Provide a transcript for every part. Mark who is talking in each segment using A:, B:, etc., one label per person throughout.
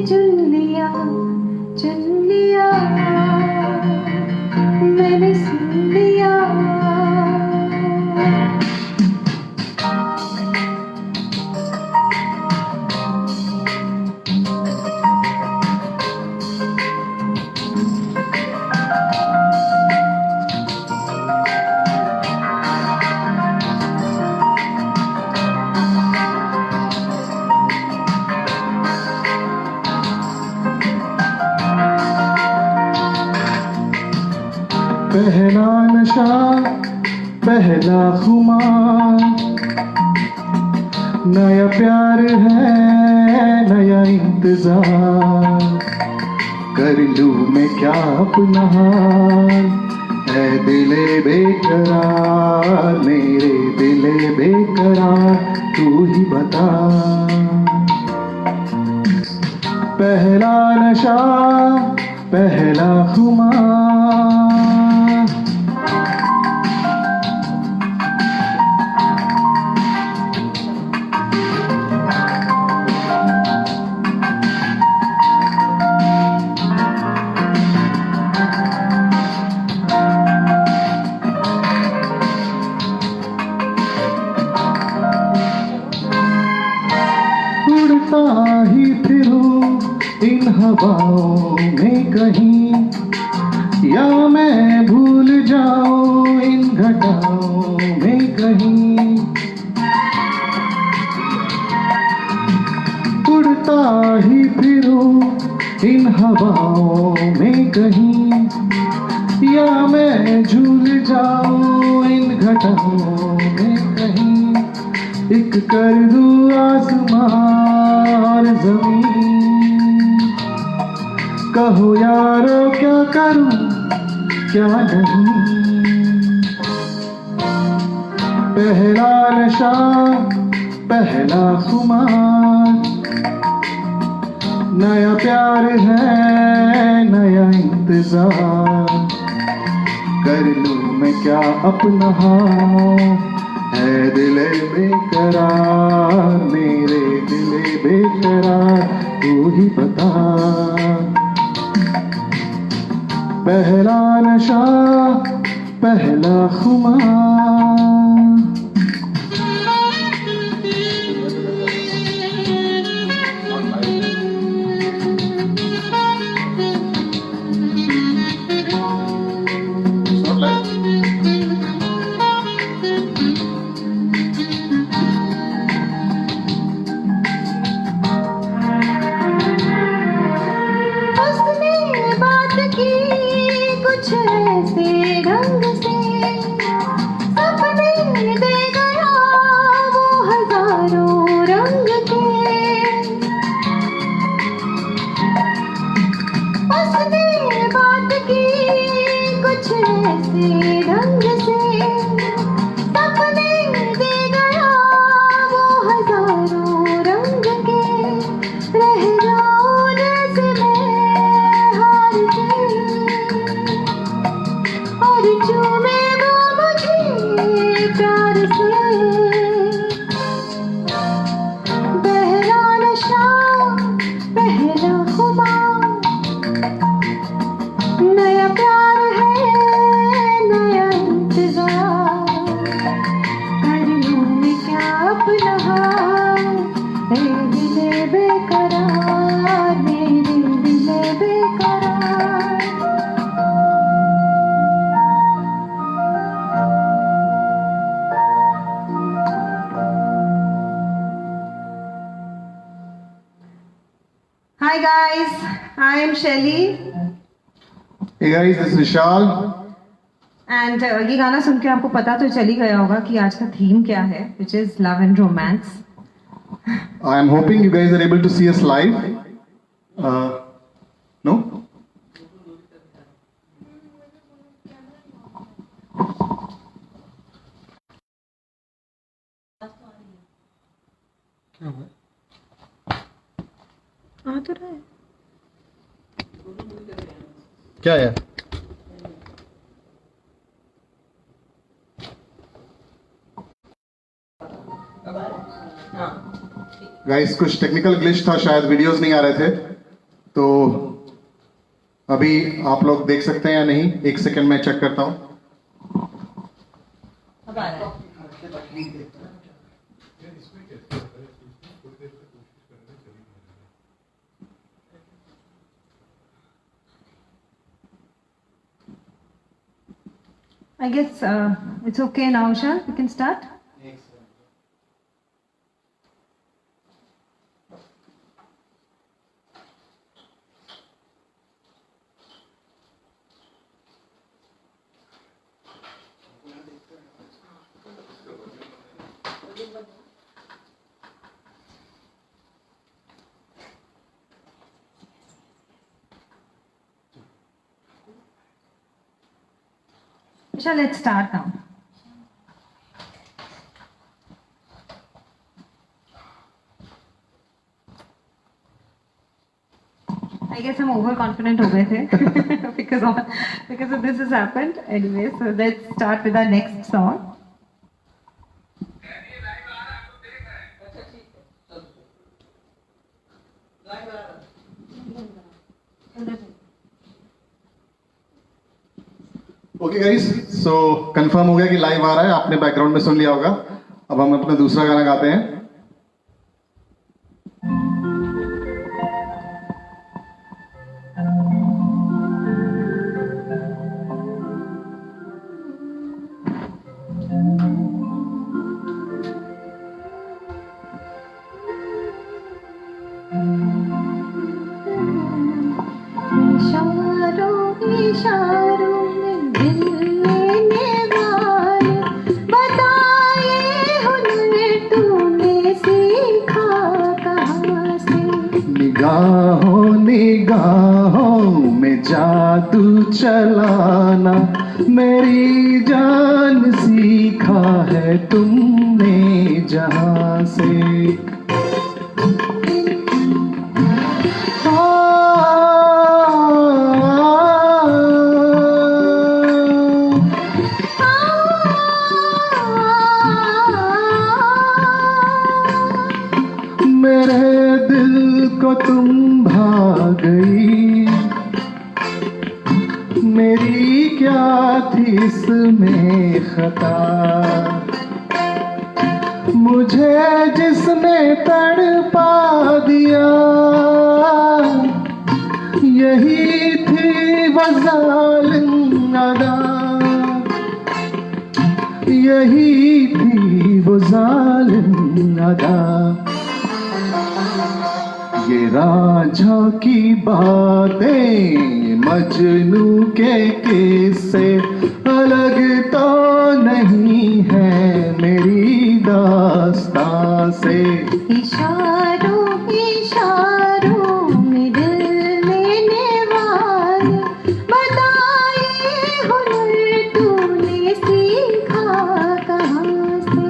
A: चुन लिया, मैंने सुन लिया।
B: पहला नशा, पहला खुमार, नया प्यार है, नया इंतजार। कर लूं मैं क्या अपना हाल, ऐ दिले बेकरार, मेरे दिले बेकरार, तू ही बता। पहला नशा, पहला खुमार। उड़ता ही फिरूं इन हवाओं में कहीं, या मैं भूल जाऊं इन घटाओं में कहीं। उड़ता ही फिरूं इन हवाओं में कहीं, या मैं झूल जाऊं इन घटाओं में कहीं। एक कर दूं आसमां और ज़मीन, कहो यारो क्या करूं क्या नहीं। पहला नशा, पहला खुमार, नया प्यार है, नया इंतजार। कर लूं मैं क्या अपना हाल, है दिले बेकरार, मेरे दिले बेकरार, तू ही बता। पहला नशा, पहला खुमार।
A: कुछ ऐसे ढंग से सपने दे गया वो हजारों रंग के। उसने बात की कुछ ऐसे ढंग से सपने दे गया वो हजारों रंग के। रह जाऊं जैसे मैं हार गई और चूमे वो मुझे प्यार से। पहला नशा, पहला खुमार, नया प्यार है, नया इंतजार। कर लूं मैं क्या अपना हाल, ऐ दिले बेकरार, मेरे दिले बेकरार। Hi guys, I am Shelly
B: Hey guys, this is Vishal.
A: and ये गाना सुन के आपको पता तो चल ही गया होगा कि आज का थीम क्या है, which is love and romance.
B: I am hoping you guys are able to see us live. No? क्या हुआ?
A: आ तो रहा है।
B: क्या यार? गाइस कुछ टेक्निकल ग्लिच था, शायद वीडियोस नहीं आ रहे थे। तो अभी आप लोग देख सकते हैं या नहीं, एक सेकंड में चेक करता हूं।
A: अब आ रहा है। I guess it's okay now, Usha. We can start. Usha, let's start now. I guess I'm overconfident हो गए थे because of this has happened. Anyway, so let's start with our next song.
B: Okay guys, so confirm हो गया कि live आ रहा है, आपने background में सुन लिया होगा। अब हम अपना दूसरा गाना गाते हैं।
A: इशारों में दिल लेने वाले, बताए हुनर तूने सीखा कहाँ से।
B: निगाहों निगाहों में जादू चलाना, मेरी जान सीखा है तुमने जहां से। मेरे दिल को तुम भा गई, मेरी क्या थी इसमें खता। मुझे जिसने तड़पा दिया, यही थी वो जालिम अदा, यही थी वो जालिम अदा। ये राझा की बातें, मजनू के किस्से, अलग तो नहीं है मेरी दास्तां से।
A: इशारों इशारों में दिल लेने वाले, बताए हुनर तूने सीखा कहाँ से।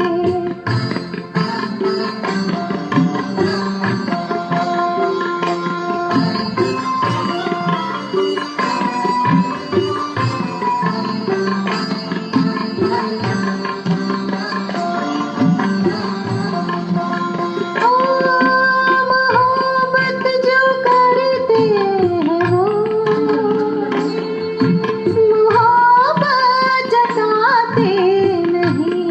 A: मोहब्बत जो करते हैं वो, मोहब्बत जताते नहीं।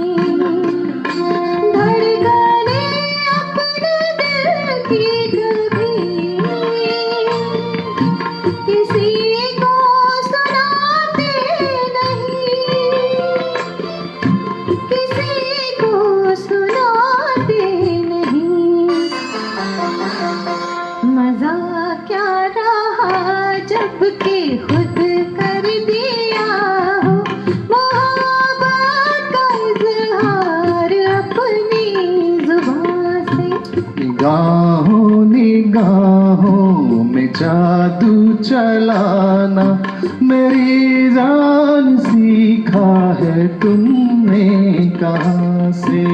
A: धड़कने अपने दिल की कभी किसी को सुनाते नहीं, किसी को सुनाते नहीं। मजा क्या रहा जब कि खुद कर दिया हो, मोहब्बत का इजहार अपनी जुबान से।
B: निगाहों निगाहों में जादू चलाना, मेरी जान सीखा है तुमने कहाँ से।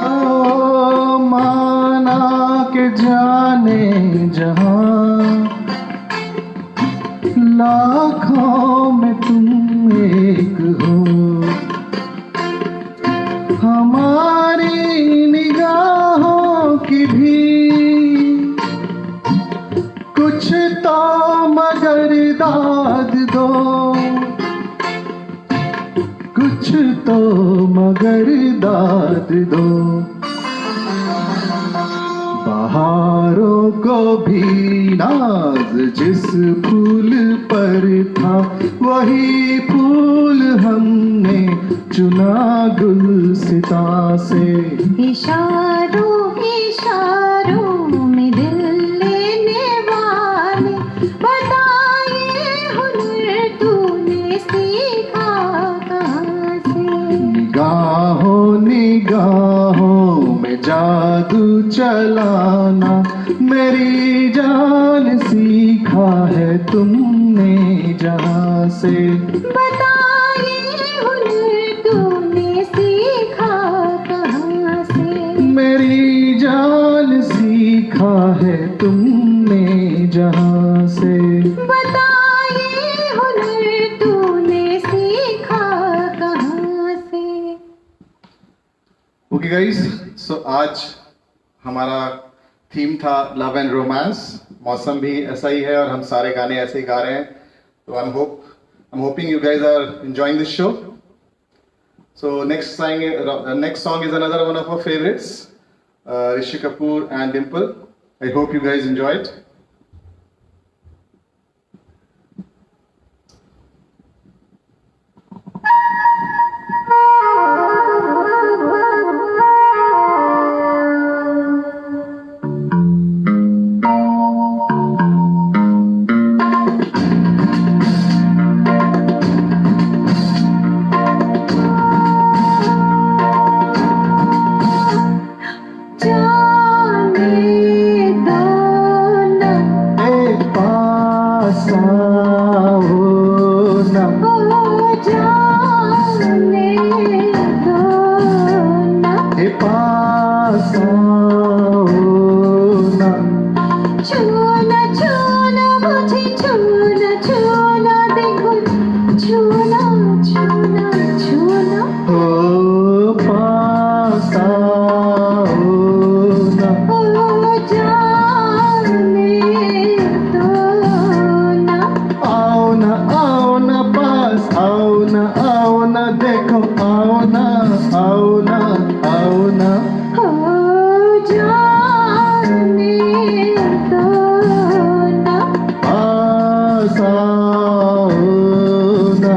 B: ओ, माना के जान जाने जहां, लाखों में तुम एक हो। हमारी निगाहों की भी कुछ तो मगर दाद दो, कुछ तो मगर दाद दो। बहारों को भी नाज जिस फूल पर था, वही फूल हमने चुना गुलसिता से।
A: इशारों इशारों में दिल लेने वाले, बताइए हुनर तूने सीखा कहाँ से।
B: निगाहों निगाहों में जादू चलाना, मेरी जान सीखा है तुमने जहाँ से।
A: बताइए हुनर तूने सीखा कहाँ से।
B: मेरी जान सीखा है तुमने जहाँ से।
A: बताइए हुनर तूने सीखा कहाँ से।
B: ओके गाइस, सो आज हमारा थीम था लव एंड रोमांस। मौसम भी ऐसा ही है और हम सारे गाने ऐसे ही गा रहे हैं। तो I am hoping you guys are enjoying this show. So next song is another one of our favorites, Rishi Kapoor and Dimple. I hope you guys enjoy it.
A: छूना छूना मुझे छूना छूना देखो छूना छूना छूना
B: ओ पास आओ ना,
A: ओ जाने दो ना।
B: आओ ना पास आओ ना देखो आओ ना आओ ना आओ ना।
A: ओ जाने दो ना।
B: पास आओ ना।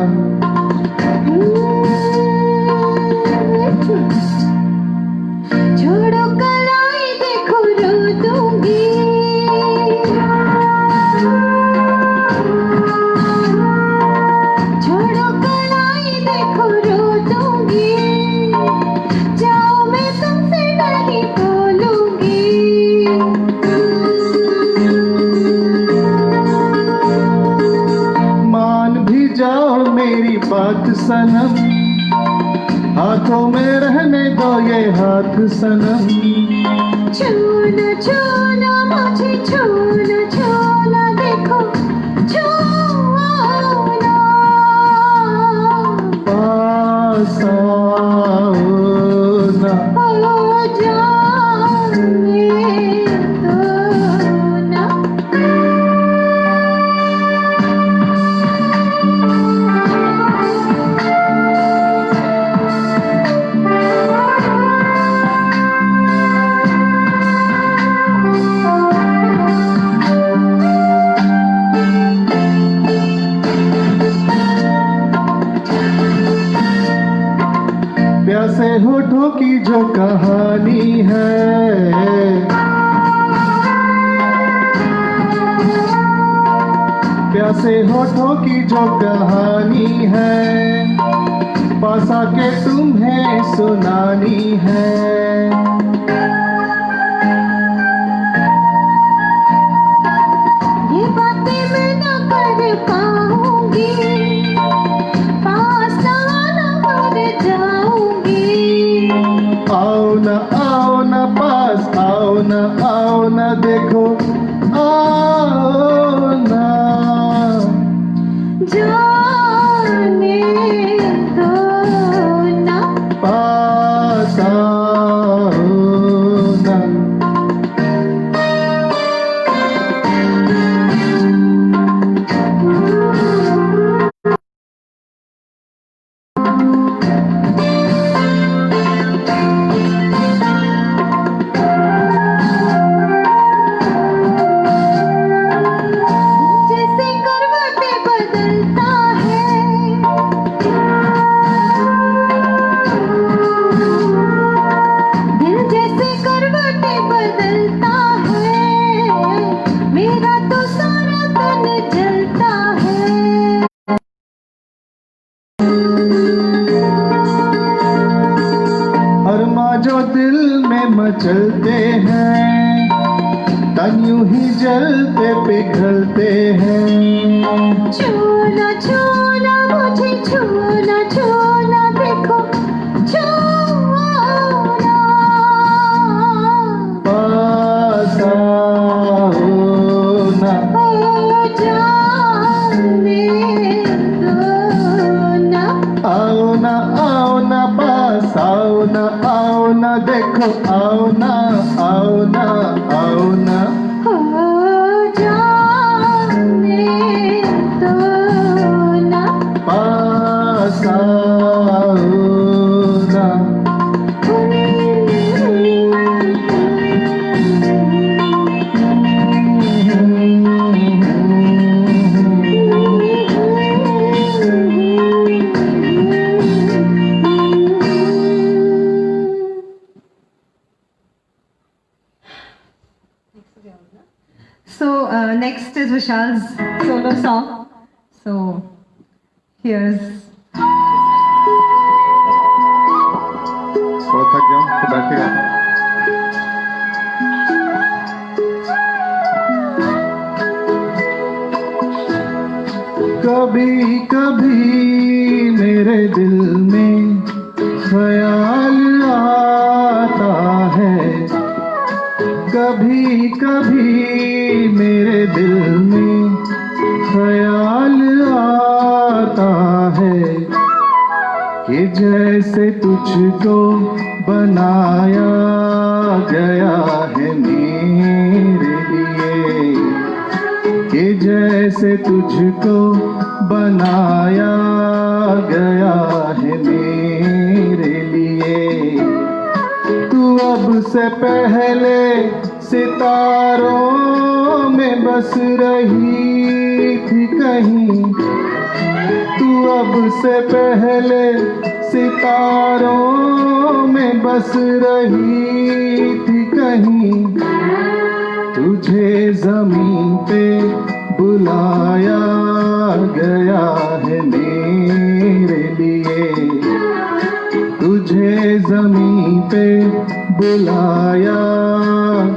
A: छोड़ो कलाई देखो रो दूंगी, छोड़ो कलाई देखो रो दूंगी, जाओ मैं तुमसे नहीं बोलूंगी।
B: मान भी जाओ मेरी बात सनम, हाथों में रहने दो ये हाथ सनम।
A: छूना छूना मुझे छूना छूना देखो छूना।
B: पास आओ ना,
A: ओ जाने दो ना।
B: प्यासे होठों की जो कहानी है, प्यासे होठों की जो कहानी है, पास आके तुम्हें सुनानी है।
A: ये बातें मैं न कर पाऊंगी, पास आना मर जाऊंगी।
B: आओ ना पास आओ ना देखो हैं, तन यूं ही जलते पिघलते हैं।
A: छूना छूना मुझे छूना छूना देखो छूना
B: पास आओ ना,
A: हो जाने दो ना।
B: आओ ना आओ ना, पास आओ ना देखो आओ ना आओ ना आओ ना।
A: हो जाने दो ना।
B: पास आओ ना।
A: So next is Vishal's solo song. So here's
B: थोड़ा थक गया हूँ तो बैठ के गाता हूँ। कभी कभी मेरे दिल में ख्याल आता है, कभी कभी मेरे दिल में ख्याल आता है कि जैसे तुझको बनाया गया है मेरे लिए, कि जैसे तुझको बनाया गया है मेरे लिए। तू अब से पहले सितारों में बस रही थी कहीं, तू अब से पहले सितारों में बस रही थी कहीं। तुझे जमीन पे बुलाया गया है मेरे लिए, तुझे जमीन पे बुलाया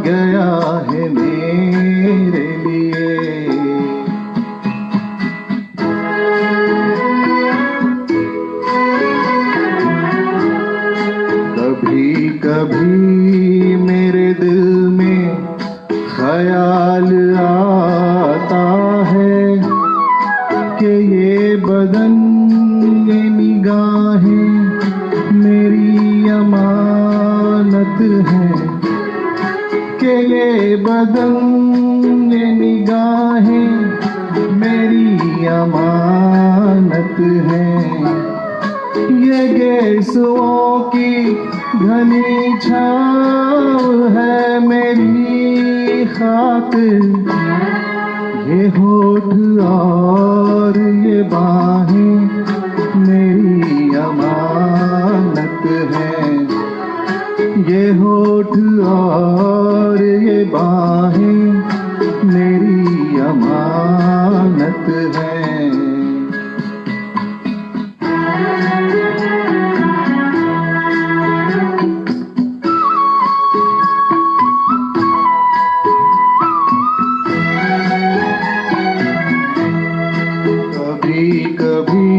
B: गया है मेरे लिए। कभी कभी मेरे दिल में ख्याल आता है कि ये बदन ये निगाहें मेरी अमानत है, कि ये बदन ये निगाहें मेरी अमानत है। ये गेसुओं की घनी छाँव है मेरी खातिर, ये होठ और ये बाहें मेरी अमानत हैं, ये होठ और ये बाहें मेरी अमानत हैं। कभी कभी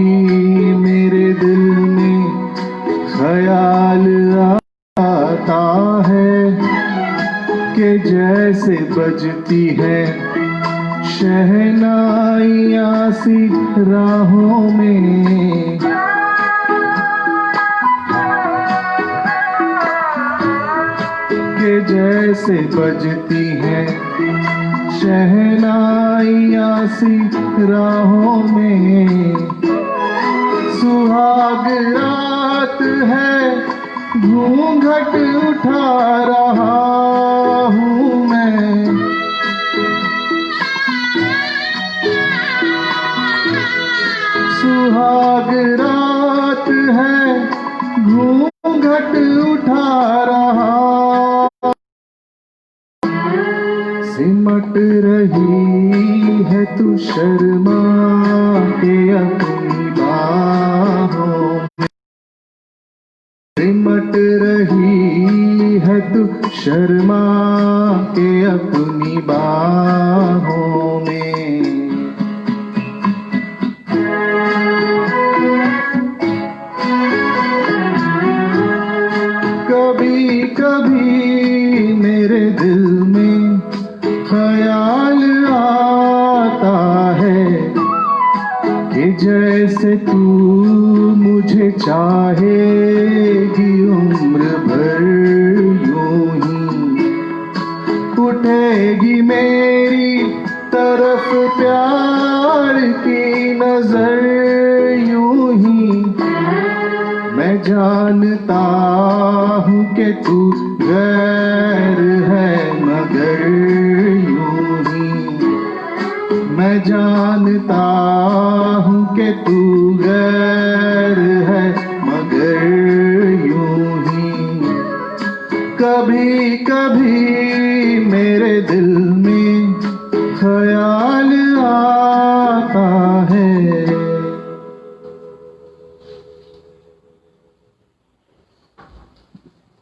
B: मेरे दिल में ख्याल आता है कि जैसे बजती है शहनाइयाँ सी राहों में, कि जैसे बजती है शहनाइयाँ सी राहों में। सुहाग रात है घूंघट उठा रहा हूँ मैं, सुहाग रात है घूंघट उठा रहा, सिमट रही है तू शर्मा के अपनी बाहों में, सिमट रही है तू शर्मा के अपनी बाहों में। कभी कभी मेरे दिल में ख्याल आता है कि जैसे तू मुझे चाहेगी उम्र भर यूं ही, उठेगी मेरी तरफ प्यार की नजर यूं ही। मैं जानता हूँ कि तू गैर है मगर यूं ही। मैं जानता हूँ कि तू गैर है मगर यूं ही। कभी कभी मेरे दिल में ख्याल आता है।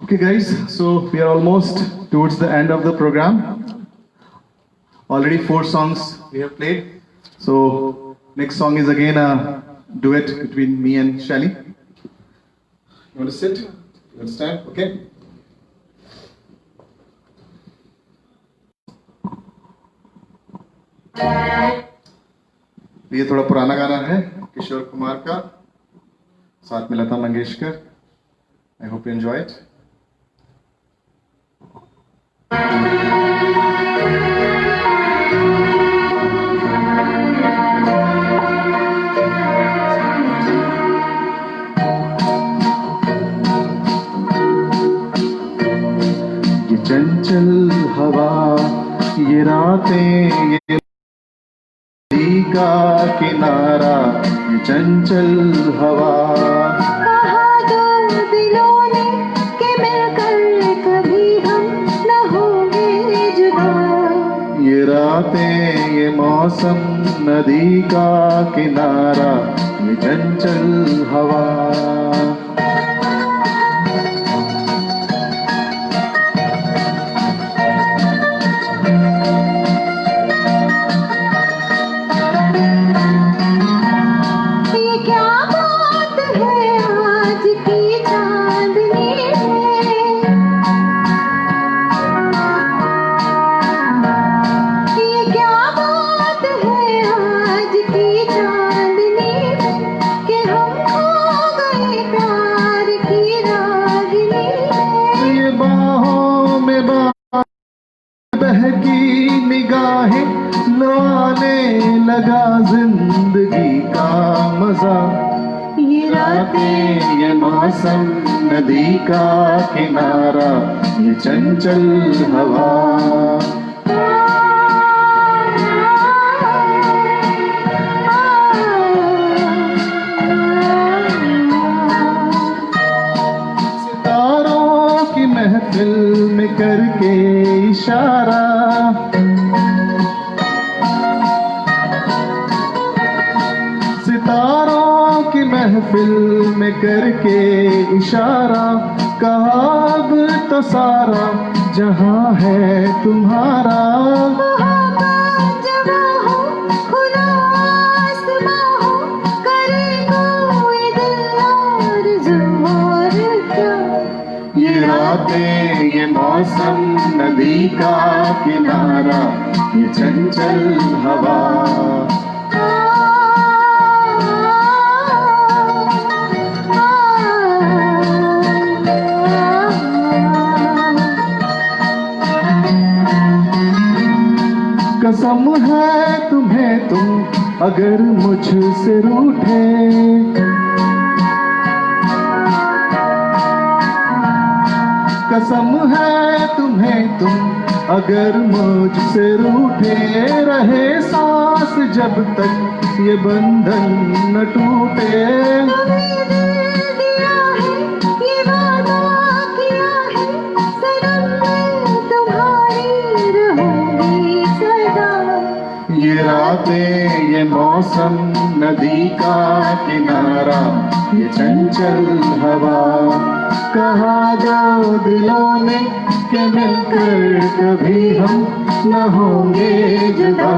B: Okay guys, so we are almost towards the end of the program. Already 4 songs we have played. So next song is again a duet between me and Shelly. You want to sit? You want to stand? Okay. ये थोड़ा पुराना गाना है किशोर कुमार का, साथ में Lata Mangeshkar. I hope you enjoy it. ये चंचल हवा, ये रातें, ये नदी का किनारा, ये चंचल हवा।
A: कहा दो दिलों ने कि मिलकर कभी हम न होंगे जुदा।
B: ये रातें, ये मौसम, नदी का किनारा, ये चंचल हवा। बहकी निगाहें लो आने लगा जिंदगी का मजा। ये रातें, ये मौसम, नदी का किनारा, ये चंचल हवा। सितारों की महफिल में करके इशारा, सितारों की महफिल में करके इशारा, कहा अब तो सारा जहां है तुम्हारा। ये रातें, ये मौसम, नदी का किनारा, ये चंचल हवा। कसम है तुम्हें तुम अगर मुझसे रूठे, कसम है तुम्हें तुम अगर मुझसे रूठे, रहे सांस जब तक ये बंधन न टूटे। ये रातें, ये मौसम, नदी का किनारा, ये चंचल हवा। कहा दो दिलों ने कि मिलकर कभी हम न होंगे जुदा।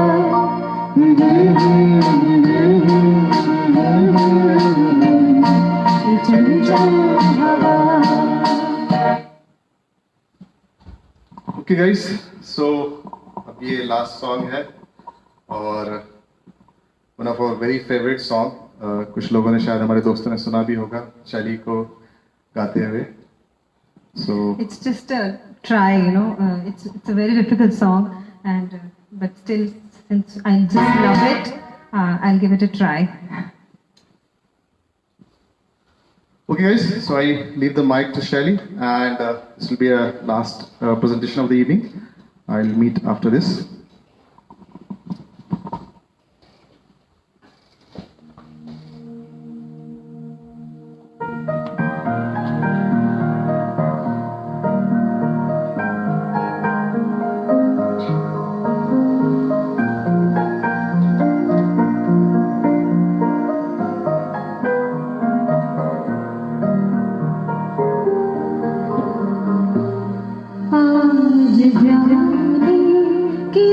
B: ओके गाइस, सो अब ये लास्ट सॉन्ग है और one of our very favourite song, कुछ लोगों ने शायद हमारे दोस्तों ने सुना भी होगा शैली को गाते हुए। सो
A: It's just a try, you know. It's a very difficult song, and but still, since I just love it, I'll give it a try.
B: okay guys, so I leave the mic to Shelly, and this will be a last presentation of the evening. I'll meet after this.
A: आज जाने की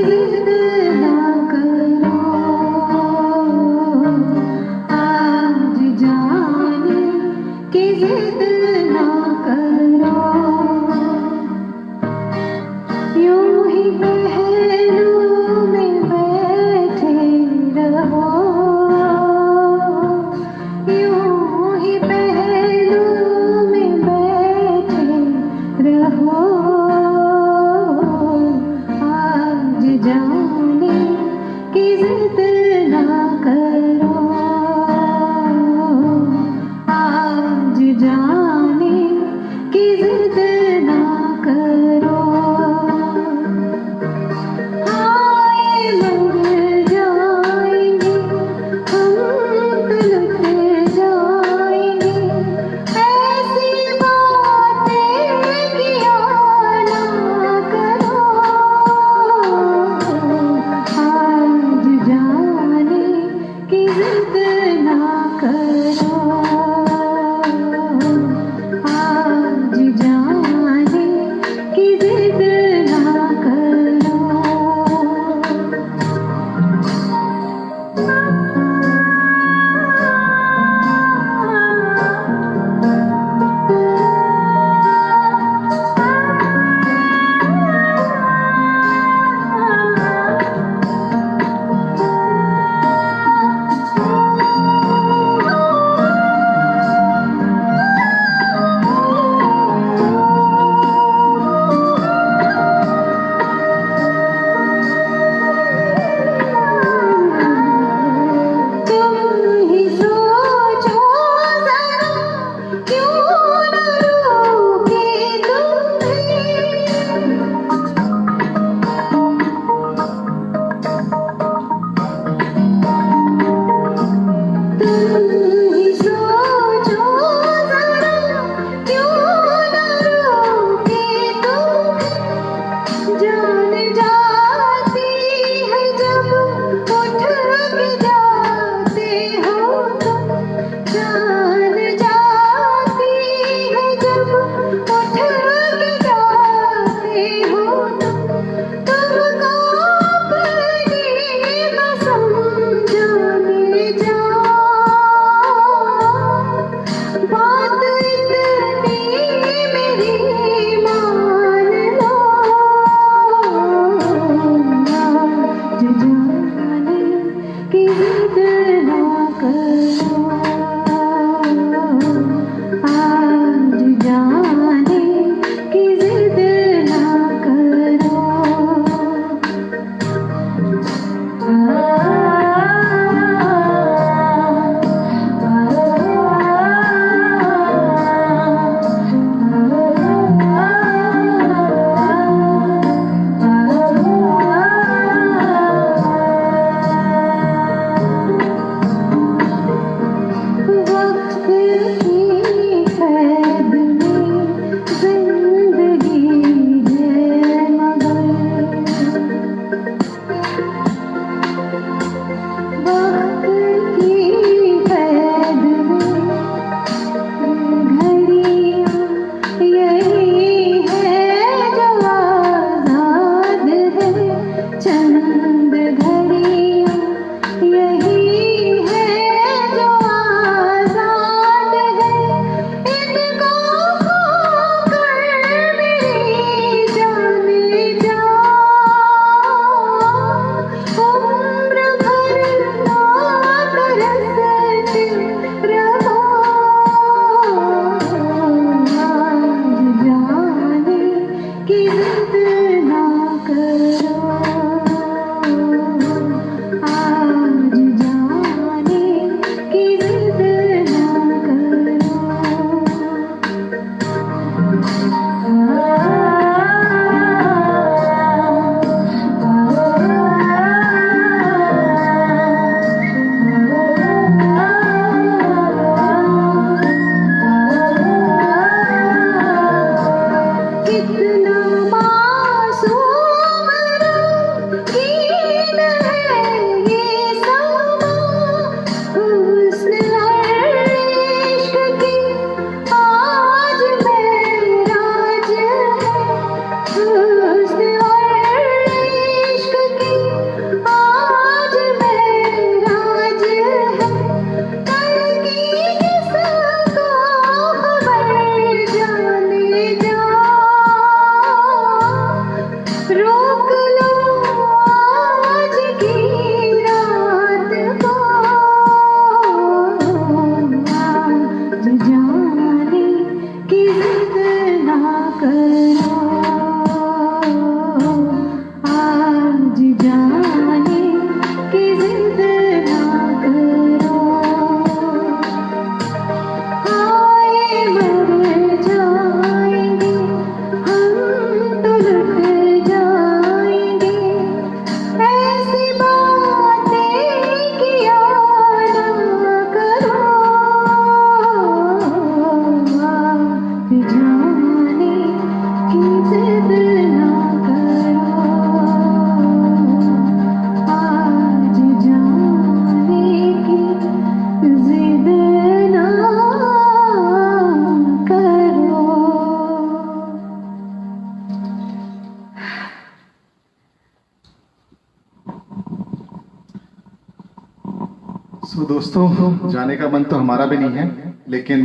B: सो दोस्तों, जाने का मन तो हमारा भी नहीं है, लेकिन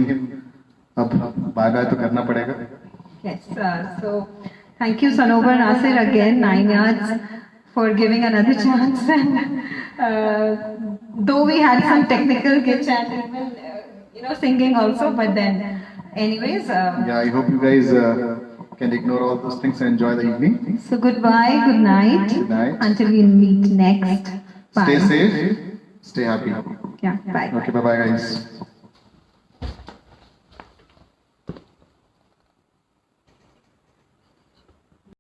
B: अब बाय बाय तो करना पड़ेगा.
A: Yes, so thank you Sanobar Nasir again, 9 yards, for giving another chance. And though we had some technical glitch and even singing also, but then anyways.
B: Yeah, I hope you guys can ignore all those things and enjoy the evening.
A: So goodbye, good night.
B: Good night.
A: Until we meet next. Bye.
B: Stay safe, stay happy.
A: Yeah, bye.
B: Okay, bye bye guys.